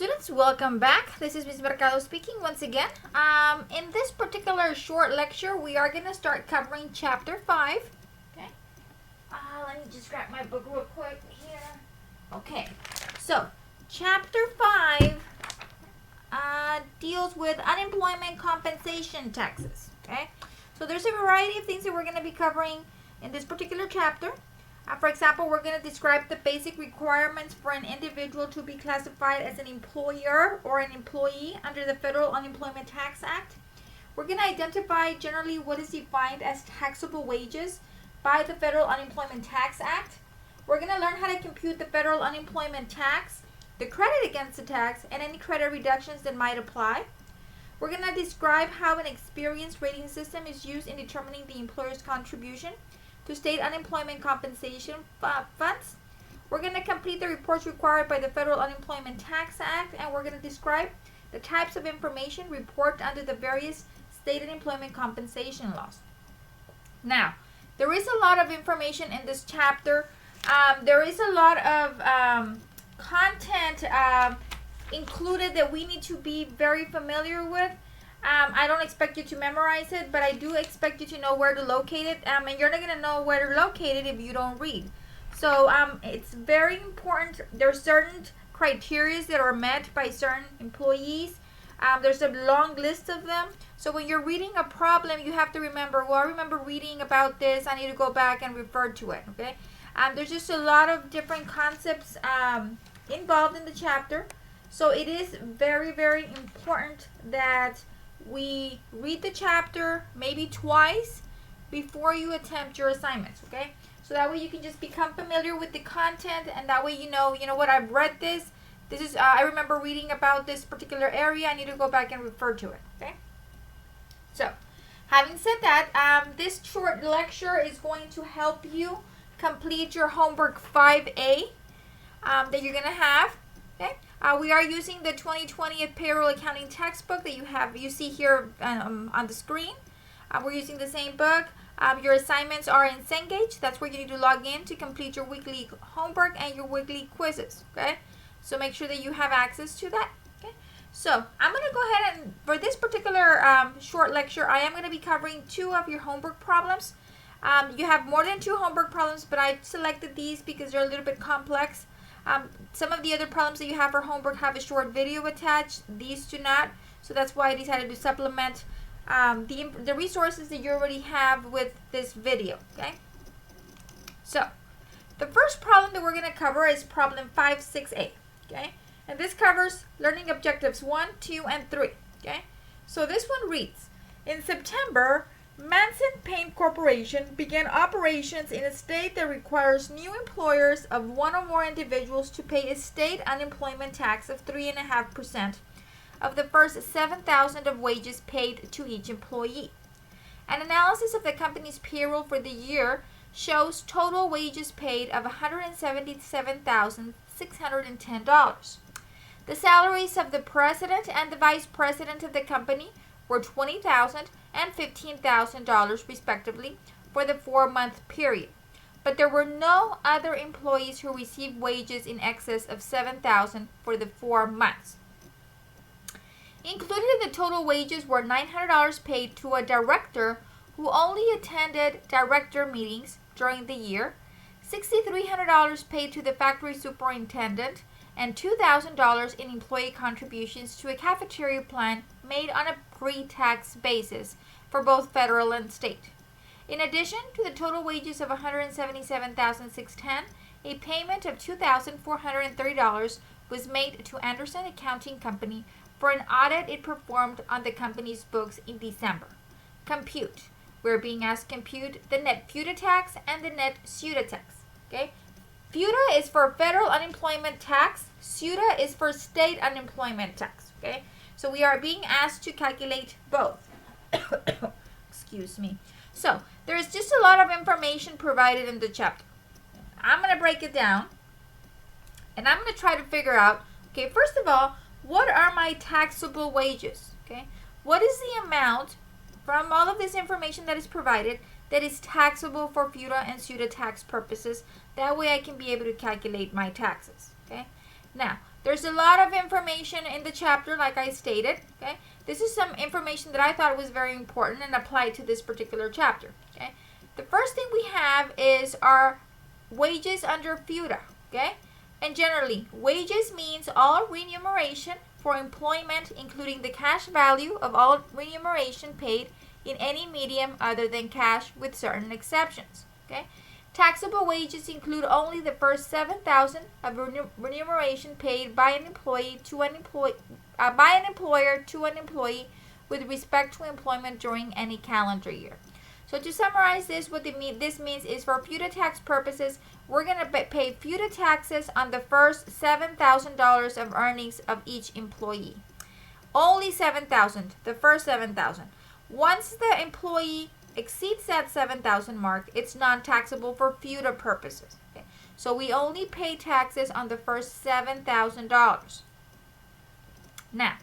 Students, welcome back. This is Ms. Mercado speaking once again. In this particular short lecture, we are going to start covering Chapter 5. Okay. Let me just grab my book real quick here. Okay. So, Chapter 5 deals with unemployment compensation taxes. Okay. So, there's a variety of things that we're going to be covering in this particular chapter. For example, we're going to describe the basic requirements for an individual to be classified as an employer or an employee under the Federal Unemployment Tax Act. We're going to identify generally what is defined as taxable wages by the Federal Unemployment Tax Act. We're going to learn how to compute the federal unemployment tax, the credit against the tax, and any credit reductions that might apply. We're going to describe how an experience rating system is used in determining the employer's contribution to state unemployment compensation funds. We're going to complete the reports required by the Federal Unemployment Tax Act, and we're going to describe the types of information reported under the various state unemployment compensation laws. Now, there is a lot of information in this chapter. There is a lot of content included that we need to be very familiar with. I don't expect you to memorize it, but I do expect you to know where to locate it. And you're not going to know where to locate it if you don't read. So it's very important. There are certain criteria that are met by certain employees. There's a long list of them. So when you're reading a problem, you have to remember, well, I remember reading about this. I need to go back and refer to it. Okay. There's just a lot of different concepts involved in the chapter. So it is very, very important that we read the chapter maybe twice before you attempt your assignments, okay? So that way you can just become familiar with the content, and that way you know what, I've read this. This is, I remember reading about this particular area. I need to go back and refer to it, okay? So, having said that, this short lecture is going to help you complete your homework 5A that you're going to have, okay? We are using the 2020 Payroll Accounting textbook that you see here on the screen. We're using the same book. Your assignments are in Cengage. That's where you need to log in to complete your weekly homework and your weekly quizzes. Okay, so make sure that you have access to that. Okay, so I'm going to go ahead and for this particular short lecture, I am going to be covering 2 of your homework problems. You have more than 2 homework problems, but I selected these because they're a little bit complex. Some of the other problems that you have for homework have a short video attached. These do not. So that's why I decided to supplement the resources that you already have with this video. Okay. So the first problem that we're going to cover is problem 5.6a. Okay. And this covers learning objectives 1, 2, and 3. Okay. So this one reads, in September, Manson Paint Corporation began operations in a state that requires new employers of 1 or more individuals to pay a state unemployment tax of 3.5% of the first $7,000 of wages paid to each employee. An analysis of the company's payroll for the year shows total wages paid of $177,610. The salaries of the president and the vice president of the company were $20,000 and $15,000 respectively for the 4-month period. But there were no other employees who received wages in excess of $7,000 for the 4 months. Included in the total wages were $900 paid to a director who only attended director meetings during the year, $6,300 paid to the factory superintendent, and $2,000 in employee contributions to a cafeteria plan made on a pre-tax basis for both federal and state. In addition to the total wages of $177,610, a payment of $2,430 was made to Anderson Accounting Company for an audit it performed on the company's books in December. Compute. We're being asked to compute the net Futa tax and the net SUTA tax. Okay? Futa is for federal unemployment tax. SUTA is for state unemployment tax. Okay? So we are being asked to calculate both. Excuse me. So there's just a lot of information provided in the chapter. I'm going to break it down. And I'm going to try to figure out, okay, first of all, what are my taxable wages? Okay? What is the amount from all of this information that is provided that is taxable for Futa and SUTA tax purposes? That way I can be able to calculate my taxes. Okay? Now, there's a lot of information in the chapter, like I stated. Okay, this is some information that I thought was very important and applied to this particular chapter. Okay, the first thing we have is our wages under Futa. Okay, and generally, wages means all remuneration for employment, including the cash value of all remuneration paid in any medium other than cash, with certain exceptions. Okay. Taxable wages include only the first $7,000 of remuneration paid by an employer to an employee with respect to employment during any calendar year. So to summarize this, what this means is, for Futa tax purposes, we're going to pay Futa taxes on the first $7,000 of earnings of each employee. Only $7,000, the first $7,000. Once the employee exceeds that $7,000 mark, it's non-taxable for Futa purposes. Okay? So we only pay taxes on the first $7,000. Now,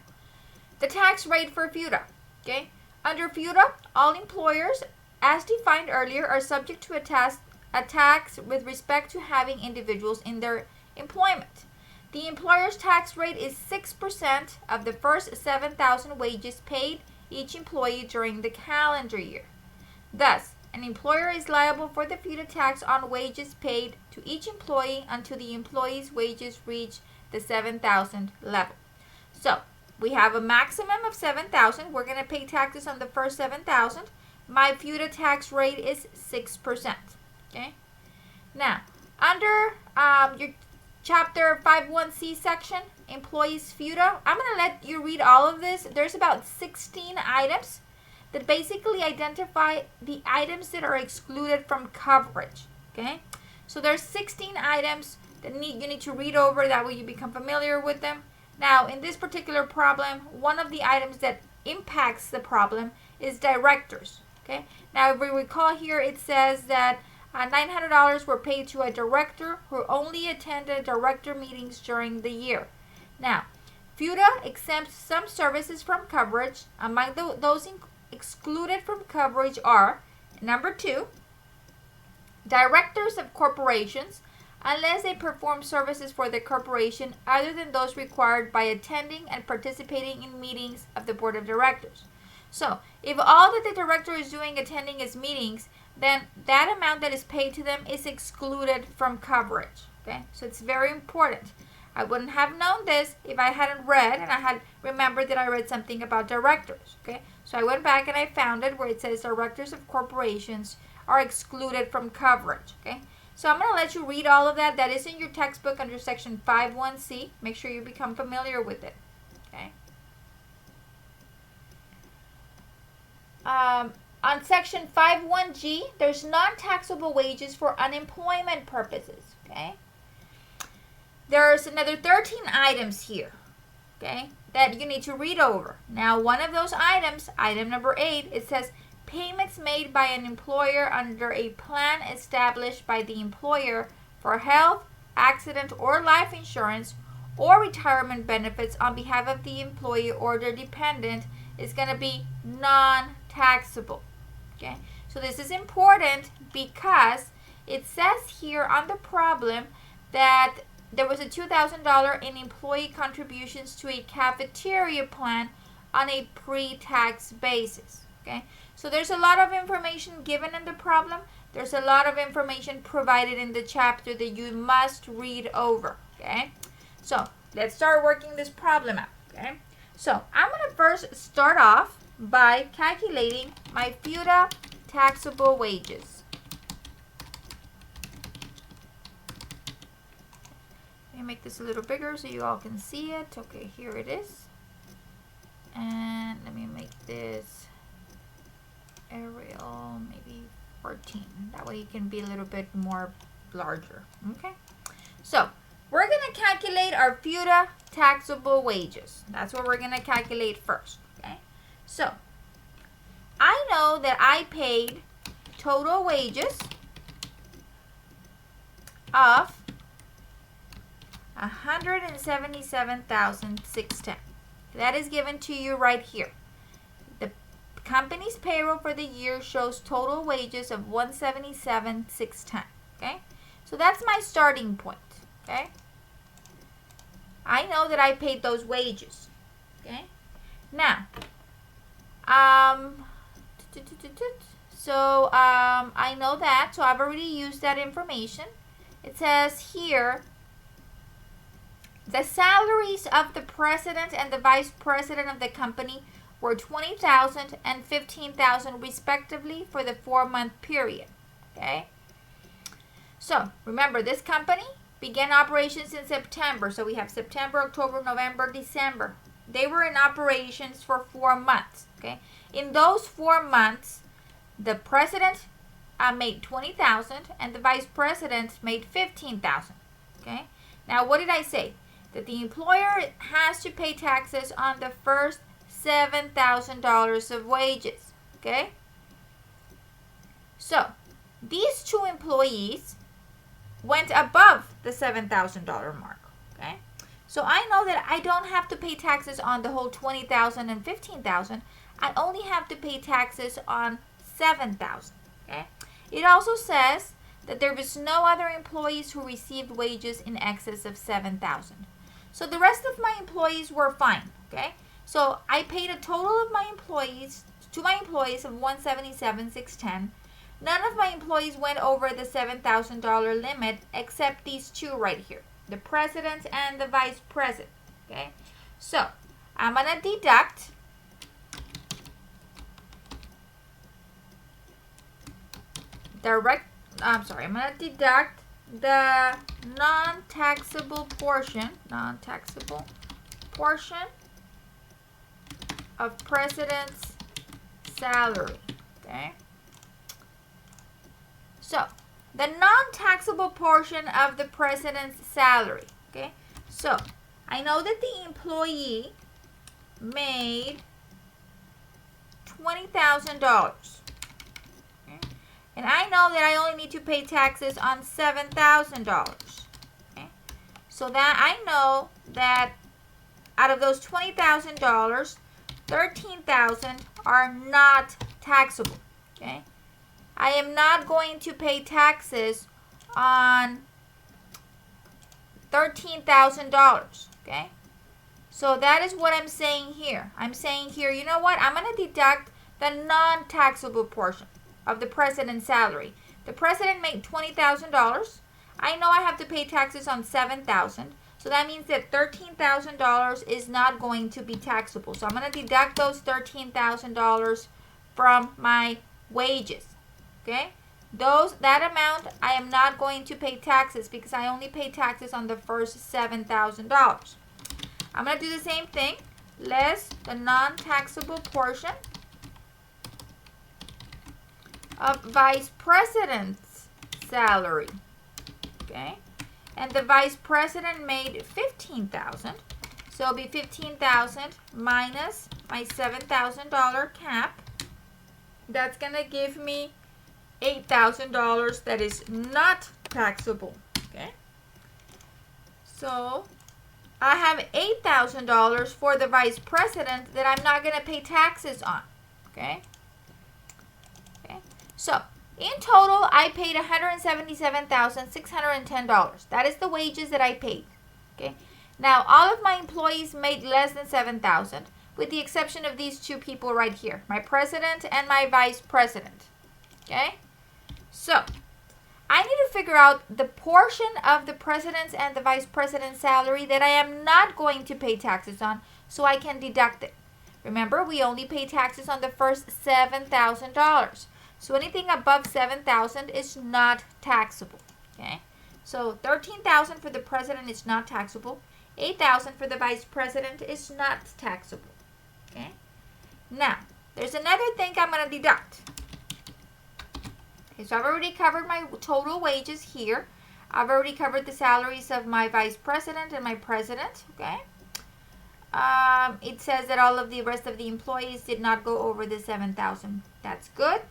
the tax rate for Futa. Okay? Under Futa, all employers, as defined earlier, are subject to a tax with respect to having individuals in their employment. The employer's tax rate is 6% of the first 7,000 wages paid each employee during the calendar year. Thus, an employer is liable for the Futa tax on wages paid to each employee until the employee's wages reach the 7,000 level. So, we have a maximum of 7,000. We're going to pay taxes on the first 7,000. My Futa tax rate is 6%. Okay. Now, under your Chapter 5.1c section, Employees Futa, I'm going to let you read all of this. There's about 16 items that basically identify the items that are excluded from coverage. Okay. So there's 16 items that you need to read over. That way you become familiar with them. Now, in this particular problem, one of the items that impacts the problem is directors. Okay. Now, if we recall here, it says that $900 were paid to a director who only attended director meetings during the year. Now, Futa exempts some services from coverage. Among those excluded from coverage are, number 2, directors of corporations, unless they perform services for the corporation other than those required by attending and participating in meetings of the board of directors. So, if all that the director is doing attending his meetings, then that amount that is paid to them is excluded from coverage. Okay, so it's very important. I wouldn't have known this if I hadn't read and I had remembered that I read something about directors. Okay, so I went back and I found it where it says directors of corporations are excluded from coverage. Okay, so I'm going to let you read all of that. That is in your textbook under section 5.1c. Make sure you become familiar with it. Okay. On section 5.1g, there's non-taxable wages for unemployment purposes. Okay. There's another 13 items here, okay, that you need to read over. Now, one of those items, item number 8, it says payments made by an employer under a plan established by the employer for health, accident, or life insurance or retirement benefits on behalf of the employee or their dependent is going to be non-taxable. Okay, so this is important because it says here on the problem that there was a $2,000 in employee contributions to a cafeteria plan on a pre-tax basis. Okay, so there's a lot of information given in the problem. There's a lot of information provided in the chapter that you must read over. Okay, so let's start working this problem out. Okay, so I'm going to first start off by calculating my Futa taxable wages. Let me make this a little bigger so you all can see it. Okay, here it is. And let me make this Arial maybe 14. That way it can be a little bit more larger. Okay, so we're going to calculate our Futa taxable wages. That's what we're going to calculate first. Okay, so I know that I paid total wages of $177,610. That is given to you right here. The company's payroll for the year shows total wages of $177,610. Okay, so that's my starting point. Okay, I know that I paid those wages. Okay. Now, so I know that, so I've already used that information. It says here, the salaries of the president and the vice president of the company were $20,000 and $15,000 respectively for the 4-month period. Okay. So remember, this company began operations in September. So we have September, October, November, December. They were in operations for 4 months. Okay. In those 4 months, the president made $20,000 and the vice president made $15,000. Okay. Now, what did I say? That the employer has to pay taxes on the first $7,000 of wages. Okay. So these two employees went above the $7,000 mark. Okay. So I know that I don't have to pay taxes on the whole $20,000 and $15,000. I only have to pay taxes on $7,000. Okay. It also says that there was no other employees who received wages in excess of $7,000. So the rest of my employees were fine. Okay. So I paid a total of my employees to my employees of $177,610. None of my employees went over the $7,000 limit except these two right here, the president and the vice president. Okay, so I'm gonna deduct I'm gonna deduct the non-taxable portion of president's salary. Okay. So, the non-taxable portion of the president's salary. Okay. So, I know that the employee made $20,000. Okay. And I know that I only need to pay taxes on $7,000. Okay. So that I know that out of those $20,000, $13,000 are not taxable. Okay. I am not going to pay taxes on $13,000. Okay. So that is what I'm saying here. I'm saying here, you know what? I'm going to deduct the non-taxable portion of the president's salary. The president made $20,000. I know I have to pay taxes on $7,000. So that means that $13,000 is not going to be taxable. So I'm going to deduct those $13,000 from my wages. Okay? That amount, I am not going to pay taxes because I only pay taxes on the first $7,000. I'm going to do the same thing. Less the non-taxable portion of vice president's salary. Okay? And the vice president made $15,000. So it'll be $15,000 minus my $7,000 cap. That's going to give me $8,000 that is not taxable. Okay. So I have $8,000 for the vice president that I'm not going to pay taxes on. Okay. Okay. So in total, I paid $177,610. That is the wages that I paid. Okay. Now all of my employees made less than $7,000, with the exception of these two people right here, my president and my vice president. Okay. So, I need to figure out the portion of the president's and the vice president's salary that I am not going to pay taxes on, so I can deduct it. Remember, we only pay taxes on the first $7,000. So anything above $7,000 is not taxable. Okay? So $13,000 for the president is not taxable. $8,000 for the vice president is not taxable. Okay? Now, there's another thing I'm going to deduct. Okay, so I've already covered my total wages here. I've already covered the salaries of my vice president and my president. Okay. It says that all of the rest of the employees did not go over the $7,000. That's good.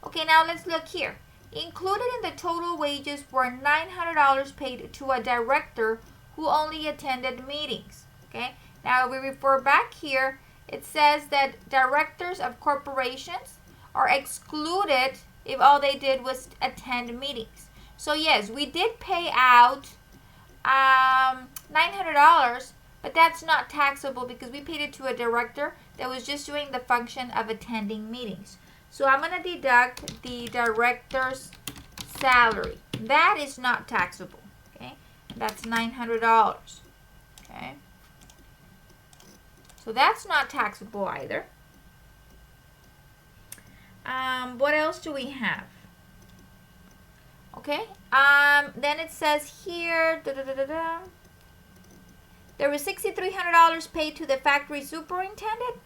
Okay, now let's look here. Included in the total wages were $900 paid to a director who only attended meetings. Okay. Now we refer back here. It says that directors of corporations are excluded if all they did was attend meetings. So yes, we did pay out $900 $900, but that's not taxable because we paid it to a director that was just doing the function of attending meetings. So I'm going to deduct the director's salary. That is not taxable. Okay, that's $900. Okay, so that's not taxable either. What else do we have? Okay, then it says here, there was $6,300 paid to the factory superintendent.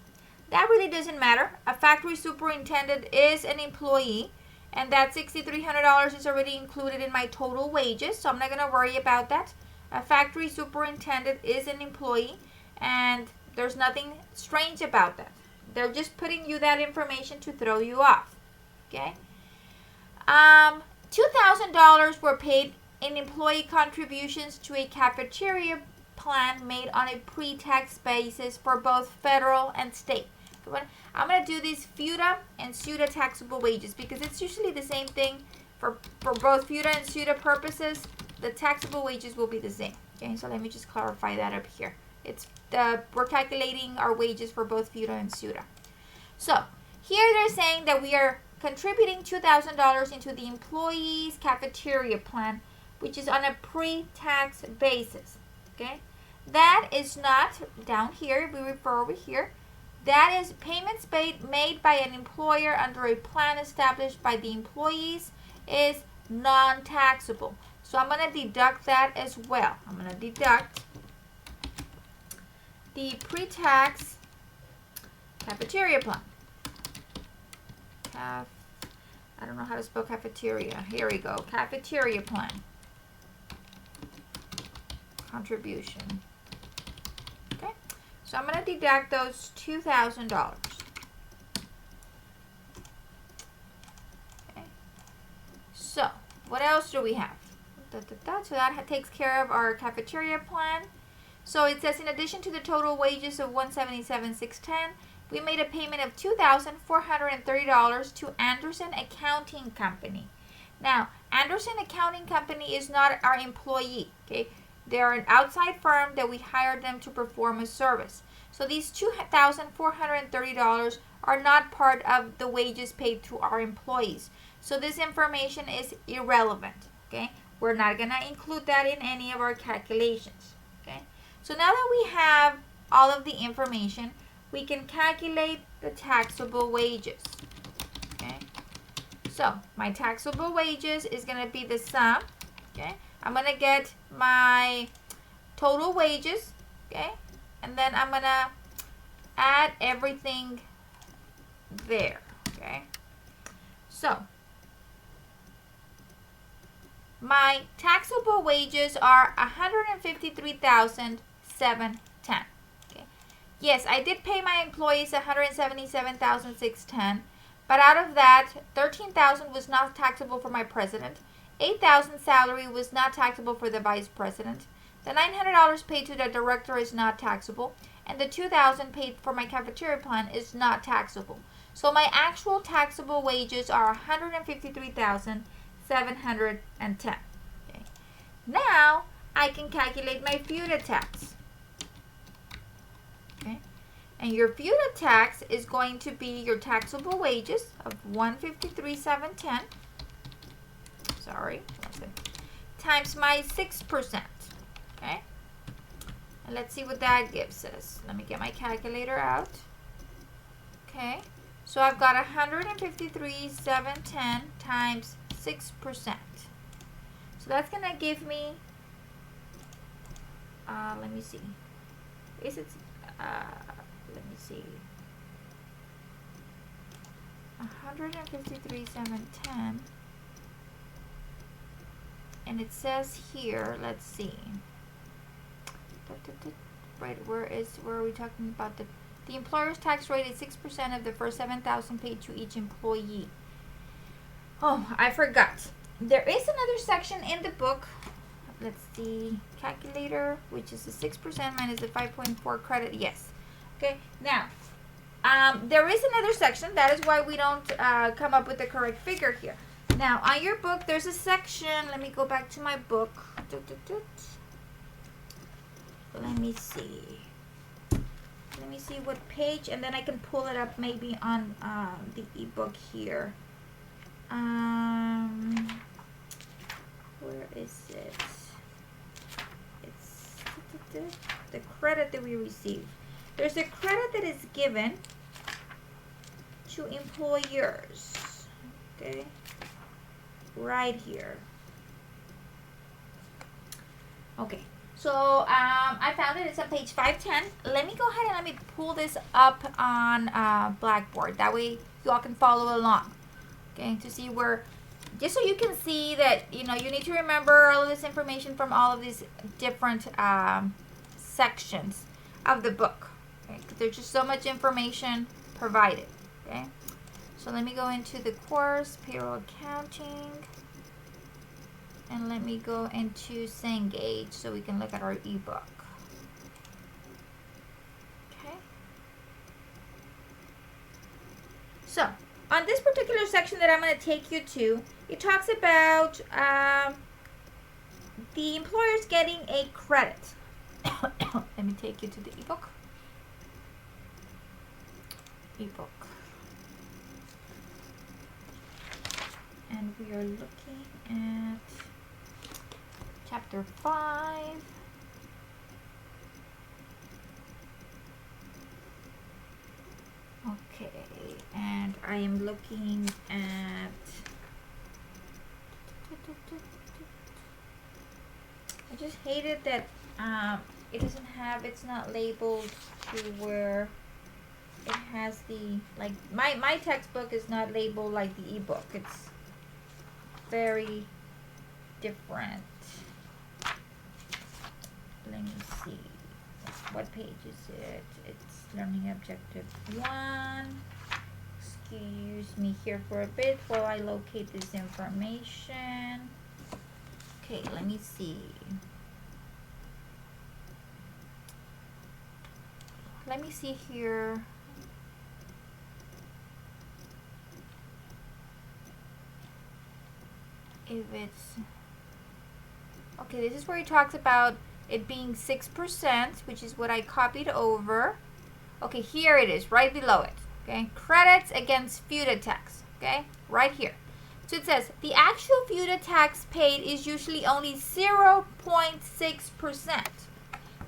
That really doesn't matter. A factory superintendent is an employee, and that $6,300 is already included in my total wages, so I'm not going to worry about that. A factory superintendent is an employee, and there's nothing strange about that. They're just putting you that information to throw you off. Okay? $2,000 were paid in employee contributions to a cafeteria plan made on a pre-tax basis for both federal and state. I'm going to do these Futa and Suta taxable wages because it's usually the same thing for both Futa and Suta purposes. The taxable wages will be the same. Okay, so let me just clarify that up here. We're calculating our wages for both Futa and Suta. So here they're saying that we are contributing $2,000 into the employee's cafeteria plan, which is on a pre-tax basis. Okay, that is not down here. We refer over here. That is payments made by an employer under a plan established by the employees is non-taxable. So I'm going to deduct that as well. I'm going to deduct the pre-tax cafeteria plan. I don't know how to spell cafeteria. Here we go. Cafeteria plan. Contribution. Okay. So I'm going to deduct those $2,000. Okay. So what else do we have? So that takes care of our cafeteria plan. So it says in addition to the total wages of $177,610, we made a payment of $2,430 to Anderson Accounting Company. Now, Anderson Accounting Company is not our employee. Okay, they're an outside firm that we hired them to perform a service. So these $2,430 are not part of the wages paid to our employees. So this information is irrelevant. Okay, we're not going to include that in any of our calculations. Okay, so now that we have all of the information, we can calculate the taxable wages. Okay, so my taxable wages is going to be the sum. Okay, I'm going to get my total wages. Okay, and then I'm going to add everything there. Okay, so my taxable wages are $153,710. Okay. Yes, I did pay my employees $177,610, but out of that, $13,000 was not taxable for my president. $8,000 salary was not taxable for the vice president. The $900 paid to the director is not taxable, and the $2,000 paid for my cafeteria plan is not taxable. So my actual taxable wages are $153,710. Okay. Now I can calculate my Futa tax. Okay, and your Futa tax is going to be your taxable wages of $153,710. Sorry, times my 6%. Okay, and let's see what that gives us. Let me get my calculator out. Okay, so I've got $153,710 times 6%. So that's gonna give me. Let me see. Is it? Let me see. 153,710. And it says here, let's see. Right, where are we talking about the employer's tax rate is 6% of the first $7,000 paid to each employee. Oh, I forgot. There is another section in the book. Let's see, calculator, which is the 6% minus the 5.4 credit. Yes. Okay. Now, there is another section. That is why we don't come up with the correct figure here. Now, on your book, there's a section. Let me go back to my book. let me see. Let me see what page, and then I can pull it up maybe on the ebook here. Where is it? It's the credit that we receive. There's a credit that is given to employers. Okay, right here. Okay, so I found it. It's on page 510. Let me go ahead and let me pull this up on Blackboard. That way you all can follow along. Okay, to see where, just so you can see that, you know, you need to remember all of this information from all of these different sections of the book. Okay, 'cause there's just so much information provided. Okay, so let me go into the course, payroll accounting, and let me go into Cengage so we can look at our ebook. Okay, so on this particular section that I'm going to take you to, it talks about the employers getting a credit. Let me take you to the ebook. And we are looking at chapter 5. Okay, and I am looking at, I just hated that it doesn't have, it's not labeled to where it has the, like, my textbook is not labeled like the ebook. It's very different. Let me see. What page is it? It's learning objective 1. Excuse me here for a bit while I locate this information. Okay, let me see. Let me see here. If it's okay, this is where he talks about it being 6%, which is what I copied over. Okay, here it is, right below it. Okay, credits against Futa tax. Okay, right here. So it says the actual Futa tax paid is usually only 0.6%,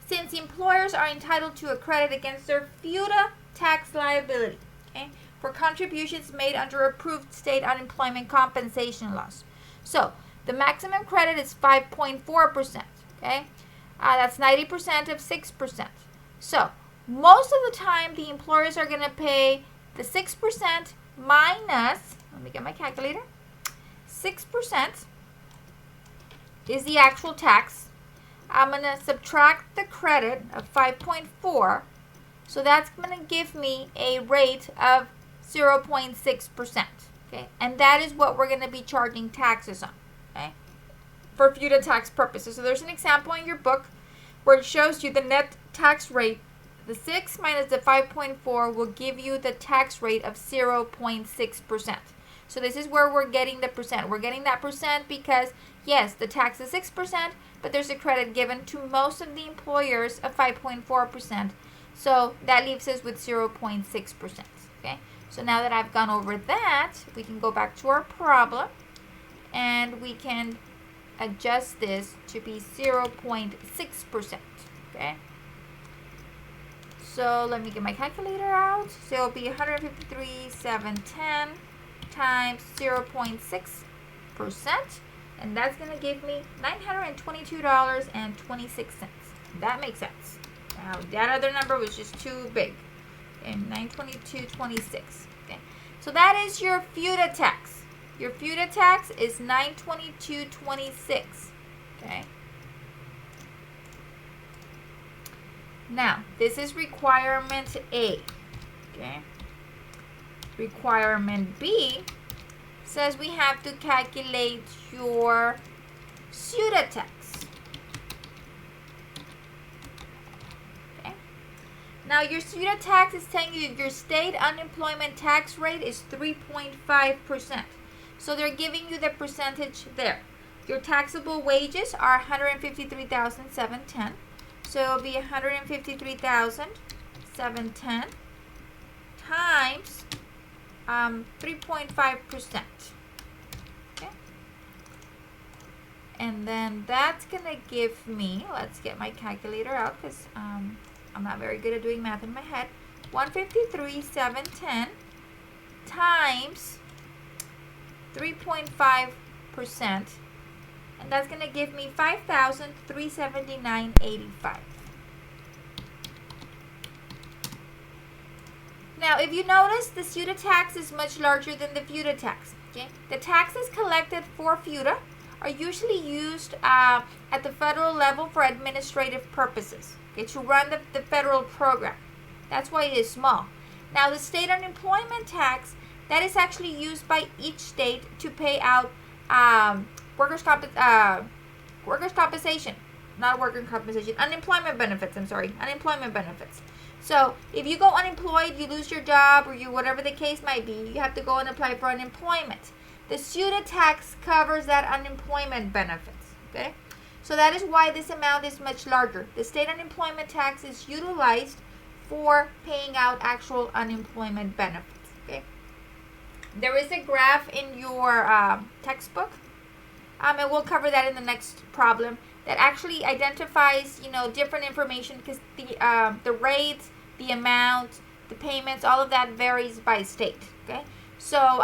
since employers are entitled to a credit against their Futa tax liability. Okay, for contributions made under approved state unemployment compensation laws. So the maximum credit is 5.4%. Okay, that's 90% of 6%. So most of the time, the employers are going to pay the 6% minus, let me get my calculator, 6% is the actual tax. I'm going to subtract the credit of 5.4, so that's going to give me a rate of 0.6%. Okay, and that is what we're going to be charging taxes on, okay, for Futa tax purposes. So there's an example in your book where it shows you the net tax rate. The 6 minus the 5.4 will give you the tax rate of 0.6%. So this is where we're getting the percent. We're getting that percent because, yes, the tax is 6%, but there's a credit given to most of the employers of 5.4%. So that leaves us with 0.6%. Okay. So now that I've gone over that, we can go back to our problem and we can adjust this to be 0.6%. Okay. So let me get my calculator out. So it'll be 153,710 times 0.6%, and that's going to give me $922.26. That makes sense. Now that other number was just too big. And $922.26. Okay, so that is your Futa tax. Your Futa tax is $922.26. Okay. Now this is requirement A. Okay. Requirement B says we have to calculate your Futa tax. Now, your Futa tax is telling you that your state unemployment tax rate is 3.5%. So they're giving you the percentage there. Your taxable wages are $153,710. So it'll be 153,710 times 3.5%. Okay. And then that's going to give me, let's get my calculator out because I'm not very good at doing math in my head. 153,710 times 3.5%. And that's going to give me 5,379.85. Now, if you notice, the Futa tax is much larger than the Futa tax. Okay, the taxes collected for Futa are usually used at the federal level for administrative purposes. Okay, to run the federal program. That's why it is small. Now, the state unemployment tax, that is actually used by each state to pay out workers' compensation, not workers' compensation, unemployment benefits, unemployment benefits. So, if you go unemployed, you lose your job, or you whatever the case might be, you have to go and apply for unemployment. The Futa tax covers that unemployment benefits, okay? So that is why this amount is much larger. The state unemployment tax is utilized for paying out actual unemployment benefits, okay? There is a graph in your textbook, and we'll cover that in the next problem, that actually identifies, different information, because the rates, the amount, the payments, all of that varies by state, okay? So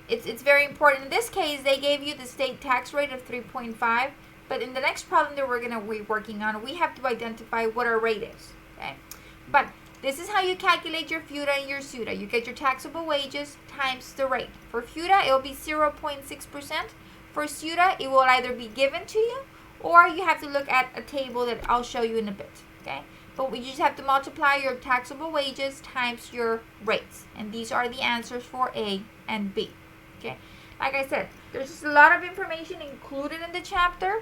it's very important. In this case, they gave you the state tax rate of 3.5, but in the next problem that we're going to be working on, we have to identify what our rate is, okay? But this is how you calculate your Futa and your Suta. You get your taxable wages times the rate. For Futa, it will be 0.6%. For Suta, it will either be given to you, or you have to look at a table that I'll show you in a bit, okay? But you just have to multiply your taxable wages times your rates. And these are the answers for A and B, okay? Like I said, there's just a lot of information included in the chapter.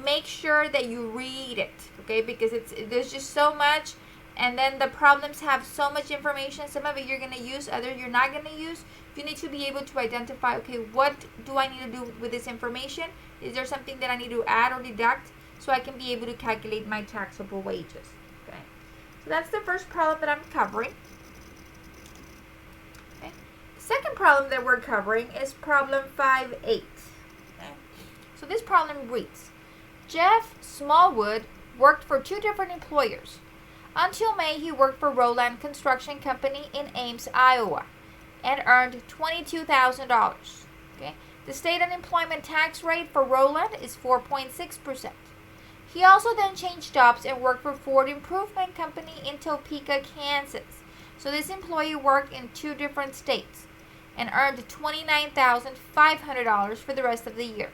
Make sure that you read it, okay? Because there's just so much. And then the problems have so much information. Some of it you're going to use, others you're not going to use. You need to be able to identify, okay, what do I need to do with this information? Is there something that I need to add or deduct so I can be able to calculate my taxable wages? Okay. So that's the first problem that I'm covering. Okay. The second problem that we're covering is problem 5.8. Okay. So this problem reads, Jeff Smallwood worked for 2 different employers. Until May, he worked for Roland Construction Company in Ames, Iowa, and earned $22,000. Okay? The state unemployment tax rate for Roland is 4.6%. He also then changed jobs and worked for Ford Improvement Company in Topeka, Kansas. So this employee worked in 2 different states and earned $29,500 for the rest of the year.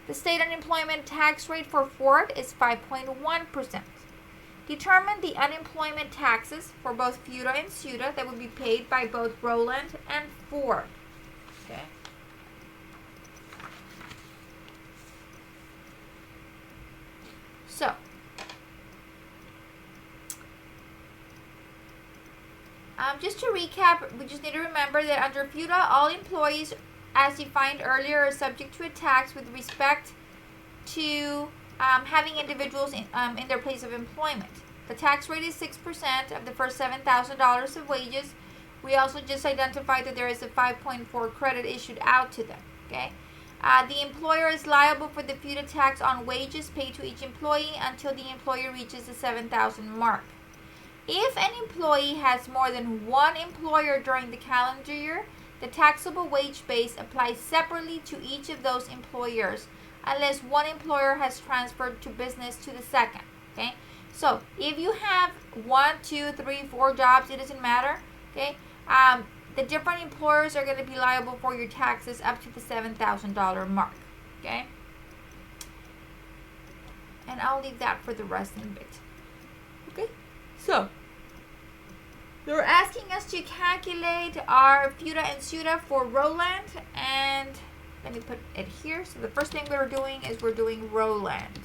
The state unemployment tax rate for Ford is 5.1%. Determine the unemployment taxes for both Futa and Suta that would be paid by both Roland and Ford. Okay. So, just to recap, we just need to remember that under Futa, all employees, as defined earlier, are subject to a tax with respect to having individuals in their place of employment. The tax rate is 6% of the first $7,000 of wages. We also just identified that there is a 5.4 credit issued out to them. Okay, the employer is liable for the Futa tax on wages paid to each employee until the employer reaches the 7,000 mark. If an employee has more than one employer during the calendar year, the taxable wage base applies separately to each of those employers, unless one employer has transferred to business to the second. Okay, so if you have 1, 2, 3, 4 jobs, it doesn't matter. Okay, the different employers are going to be liable for your taxes up to the $7,000 mark. Okay, and I'll leave that for the rest in a bit. Okay, so they're asking us to calculate our Futa and Suta for Roland, and let me put it here. So the first thing we're doing is we're doing Roland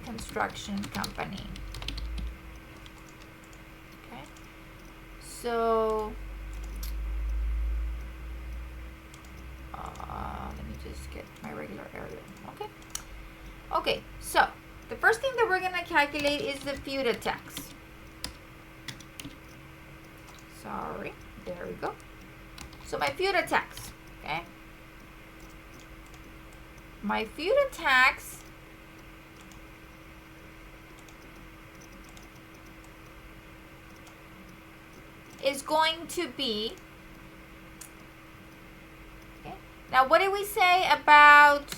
Construction Company. Okay. So let me just get my regular area. Okay. Okay. So first thing that we're going to calculate is the Futa tax. Sorry, there we go. So my Futa tax, okay? My Futa tax is going to be, okay? Now what did we say about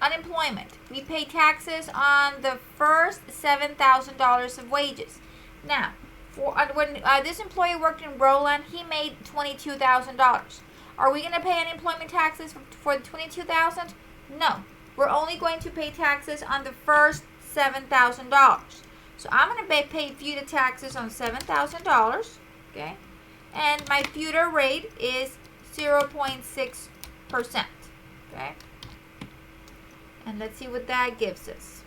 unemployment? We pay taxes on the first $7,000 of wages. Now, when this employee worked in Roland, he made $22,000. Are we going to pay unemployment taxes for the $22,000? No. We're only going to pay taxes on the first $7,000. So I'm going to pay Futa taxes on $7,000, okay? And my Futa rate is 0.6%, okay? And let's see what that gives us.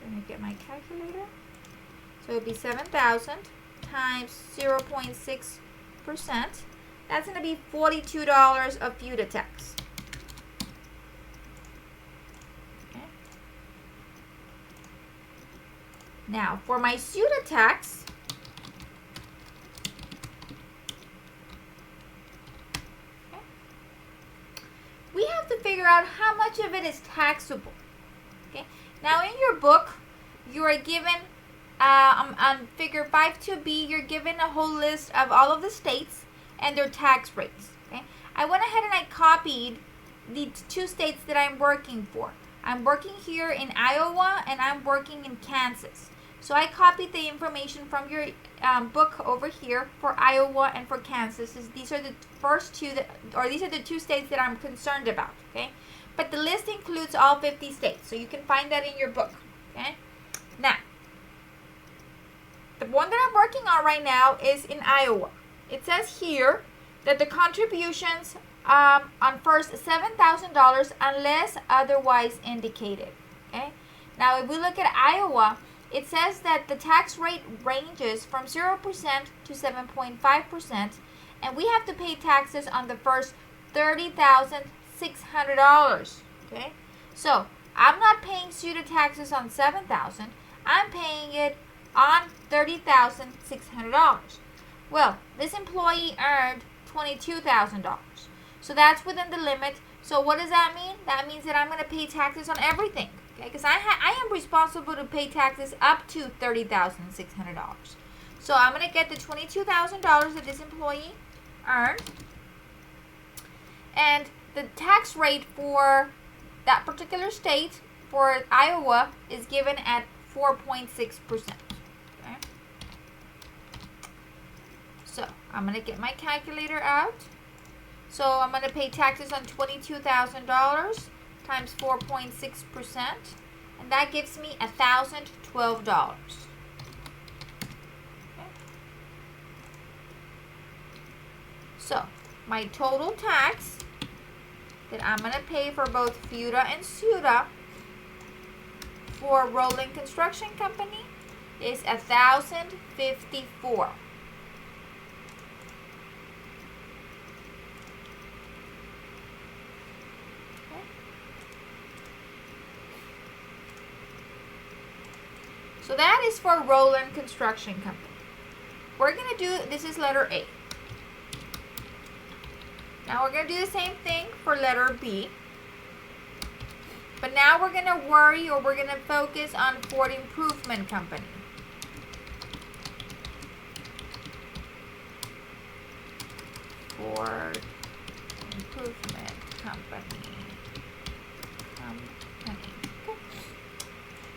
I'm going to get my calculator. So it would be 7,000 times 0.6%. That's going to be $42 of Futa tax. Okay. Now, for my Futa tax, okay, we have to figure out how much of it is taxable. Okay. Now, in your book, you are given on figure 5.2b, you're given a whole list of all of the states and their tax rates. Okay, I went ahead and I copied the two states that I'm working for. I'm working here in Iowa and I'm working in Kansas. So I copied the information from your book over here for Iowa and for Kansas. These are the first two these are the two states that I'm concerned about. Okay, but the list includes all 50 states, so you can find that in your book. Okay, now the one that I'm working on right now is in Iowa. It says here that the contributions on first $7,000 unless otherwise indicated. Okay. Now, if we look at Iowa, it says that the tax rate ranges from 0% to 7.5%, and we have to pay taxes on the first $30,600. Okay. So I'm not paying Futa taxes on $7,000. I'm paying it on $30,600. Well, this employee earned $22,000. So that's within the limit. So what does that mean? That means that I'm going to pay taxes on everything. Okay, because I am responsible to pay taxes up to $30,600. So I'm going to get the $22,000 that this employee earned. And the tax rate for that particular state, for Iowa, is given at 4.6%. So I'm going to get my calculator out. So I'm going to pay taxes on $22,000 times 4.6%. And that gives me $1,012. Okay. So my total tax that I'm going to pay for both Futa and Futa for Roland Construction Company is $1,054. So that is for Roland Construction Company. We're going to do, this is letter A. Now we're going to do the same thing for letter B. But now we're going to worry, or we're going to focus on Ford Improvement Company. Ford Improvement Company.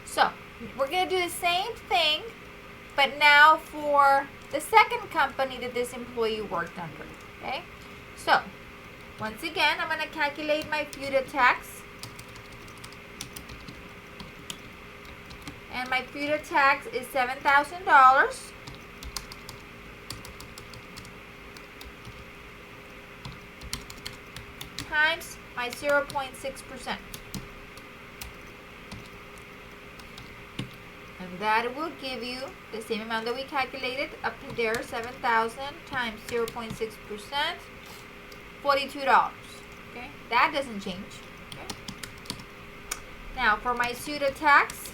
So we're going to do the same thing, but now for the second company that this employee worked under. Okay, so once again, I'm going to calculate my Futa tax. And my Futa tax is $7,000 times my 0.6%. And that will give you the same amount that we calculated up to there, 7,000 times 0.6%, $42. Okay, that doesn't change. Okay. Now for my Futa tax,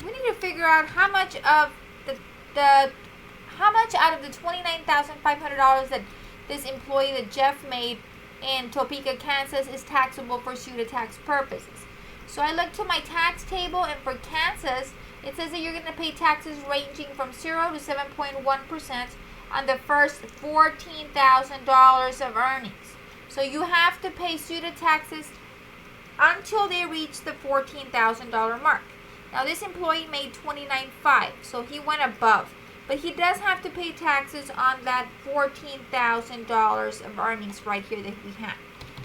we need to figure out how much of how much out of the $29,500 that this employee that Jeff made in Topeka, Kansas is taxable for Futa tax purposes. So I looked to my tax table, and for Kansas, it says that you're going to pay taxes ranging from 0 to 7.1% on the first $14,000 of earnings. So you have to pay Futa taxes until they reach the $14,000 mark. Now this employee made $29,500, so he went above. But he does have to pay taxes on that $14,000 of earnings right here that we have.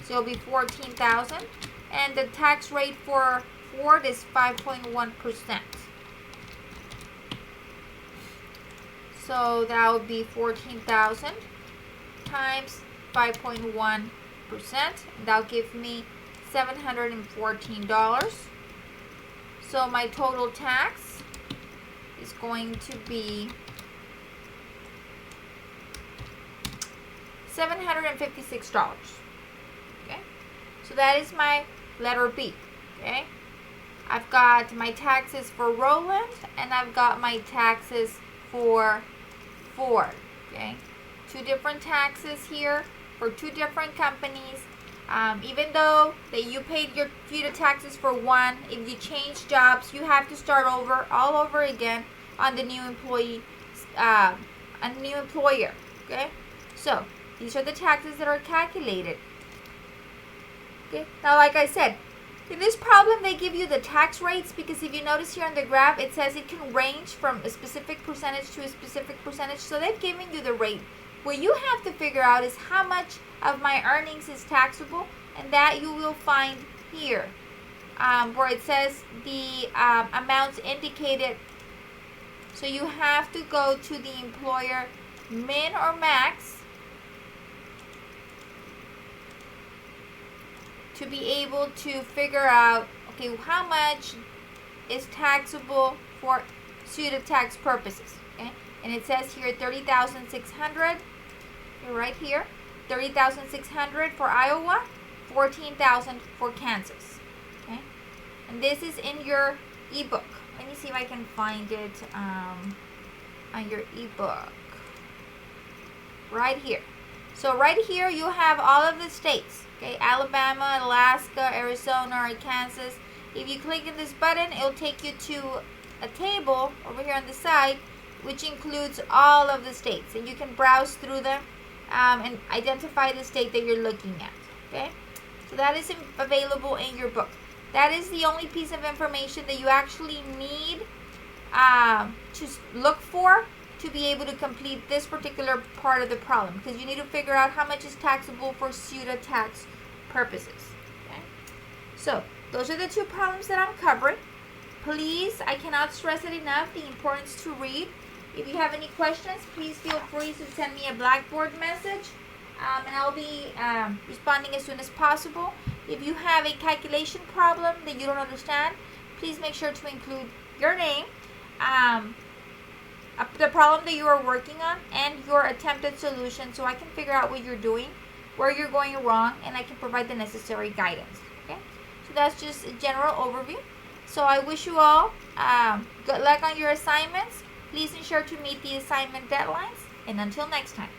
So it'll be $14,000, and the tax rate for Ford is 5.1%. So that would be 14,000 times 5.1%. That'll give me $714. So my total tax is going to be $756. Okay, so that is my letter B. Okay, I've got my taxes for Roland, and I've got my taxes for Ford. Okay, two different taxes here for two different companies. Even though that you paid your Futa taxes for one, if you change jobs, you have to start over all over again on the new employee, a new employer. Okay, so these are the taxes that are calculated. Okay, now like I said, in this problem they give you the tax rates, because if you notice here on the graph it says it can range from a specific percentage to a specific percentage. So they've given you the rate. What you have to figure out is how much of my earnings is taxable, and that you will find here, where it says the amounts indicated. So you have to go to the employer min or max to be able to figure out, okay, how much is taxable for Futa tax purposes. Okay, and it says here 30,600. Right here, 30,600 for Iowa, 14,000 for Kansas. Okay, and this is in your ebook. Let me see if I can find it on your ebook. Right here. So right here you have all of the states. Okay, Alabama, Alaska, Arizona, or Kansas. If you click on this button, it'll take you to a table over here on the side, which includes all of the states, and you can browse through them and identify the state that you're looking at. Okay, so that is available in your book. That is the only piece of information that you actually need to look for to be able to complete this particular part of the problem, because you need to figure out how much is taxable for Futa tax purposes. Okay, so those are the two problems that I'm covering. Please, I cannot stress it enough, the importance to read. If you have any questions, please feel free to send me a Blackboard message, and I'll be responding as soon as possible. If you have a calculation problem that you don't understand, please make sure to include your name, the problem that you are working on, and your attempted solution, so I can figure out what you're doing, where you're going wrong, and I can provide the necessary guidance. Okay, so that's just a general overview. So I wish you all good luck on your assignments. Please ensure to meet the assignment deadlines, and until next time.